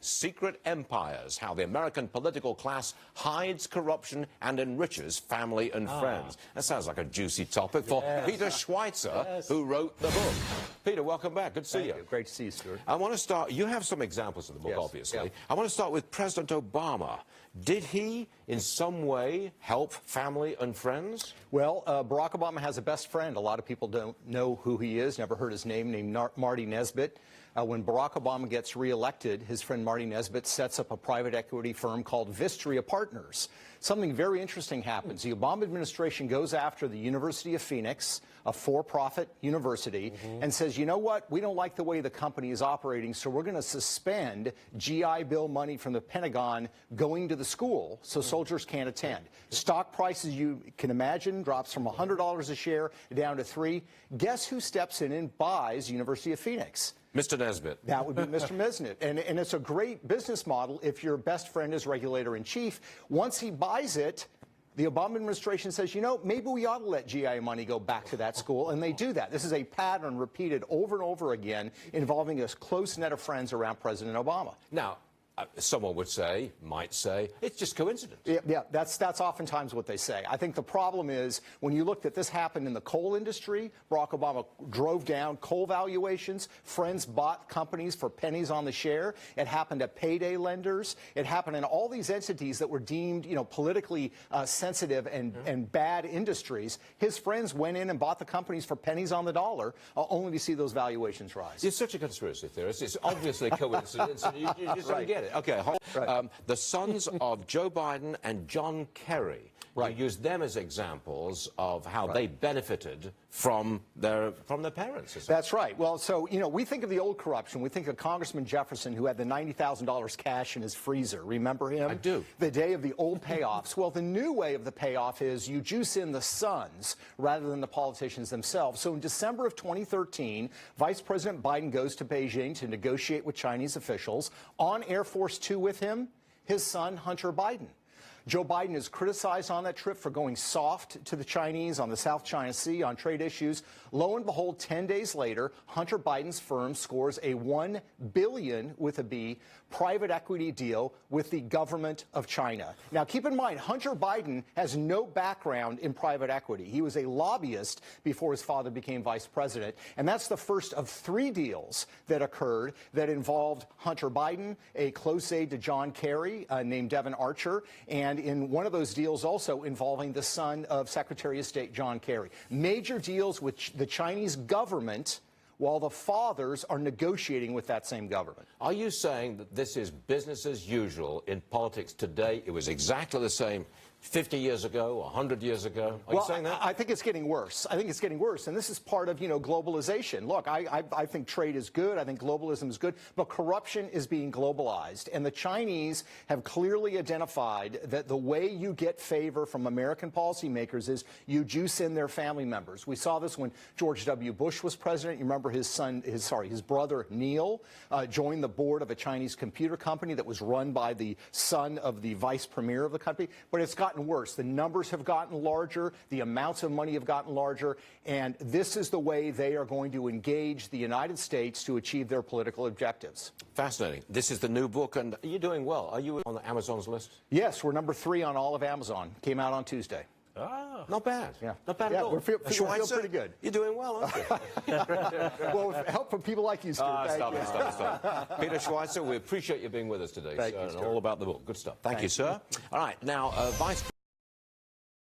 Secret Empires, How the American Political Class Hides Corruption and Enriches Family and Friends. That sounds like a juicy topic for Peter Schweizer, who wrote the book. Peter, welcome back. Good to see you. Great to see you, Stuart. I want to start, you have some examples in the book, obviously. Yeah. I want to start with President Obama. Did he, in some way, help family and friends? Well, Barack Obama has a best friend. A lot of people don't know who he is, never heard his name, named Marty Nesbitt. When Barack Obama gets reelected, his friend Marty Nesbitt sets up a private equity firm called Vistria Partners. Something very interesting happens. The Obama administration goes after the University of Phoenix, a for-profit university, and says, you know what, we don't like the way the company is operating, so we're going to suspend GI Bill money from the Pentagon going to the school so soldiers can't attend. Stock prices, you can imagine, drops from $100 a share down to $3. Guess who steps in and buys University of Phoenix? Mr. Nesbitt. That would be Mr. Nesbitt. And it's a great business model if your best friend is regulator-in-chief. Once he buys it, the Obama administration says, you know, maybe we ought to let GI money go back to that school, and they do that. This is a pattern repeated over and over again involving a close net of friends around President Obama. Now, someone would say, might say, it's just coincidence. Yeah, that's oftentimes what they say. I think the problem is when you look that this happened in the coal industry, Barack Obama drove down coal valuations, friends bought companies for pennies on the share. It happened at payday lenders. It happened in all these entities that were deemed, you know, politically sensitive and bad industries. His friends went in and bought the companies for pennies on the dollar, only to see those valuations rise. You're such a conspiracy theorist. It's obviously coincidence. You just don't get it. Okay, the sons of Joe Biden and John Kerry. You use them as examples of how they benefited from their parents. That's right. Well, so, you know, we think of the old corruption. We think of Congressman Jefferson, who had the $90,000 cash in his freezer. Remember him? I do. The day of the old payoffs. Well, the new way of the payoff is you juice in the sons rather than the politicians themselves. So in December of 2013, Vice President Biden goes to Beijing to negotiate with Chinese officials. On Air Force Two with him, his son, Hunter Biden. Joe Biden is criticized on that trip for going soft to the Chinese on the South China Sea on trade issues. Lo and behold, 10 days later, Hunter Biden's firm scores a $1 billion, with a B, private equity deal with the government of China. Now, keep in mind, Hunter Biden has no background in private equity. He was a lobbyist before his father became vice president. And that's the first of 3 deals that occurred that involved Hunter Biden, a close aide to John Kerry named Devin Archer, and in one of those deals also involving the son of Secretary of State John Kerry. Major deals with the Chinese government while the fathers are negotiating with that same government. Are you saying that this is business as usual in politics today? It was exactly the same 50 years ago, 100 years ago? Are you saying that? I think it's getting worse. I think it's getting worse. And this is part of, you know, globalization. Look, I think trade is good. I think globalism is good. But corruption is being globalized. And the Chinese have clearly identified that the way you get favor from American policymakers is you juice in their family members. We saw this when George W. Bush was president. You remember his brother Neil joined the board of a Chinese computer company that was run by the son of the vice premier of the company. But it's gotten worse. The numbers have gotten larger, the amounts of money have gotten larger, and this is the way they are going to engage the United States to achieve their political objectives. Fascinating. This is the new book, and you're doing well. Are you on Amazon's list? Yes, we're number 3 on all of Amazon. Came out on Tuesday. Ah, not bad. Yeah. Not bad at all. We feel pretty good. You're doing well, aren't you? Well, with help from people like you, Stuart. Stop. Peter Schweizer, we appreciate you being with us today. Thank you, and all about the book. Good stuff. Thank you, sir. All right, now, Vice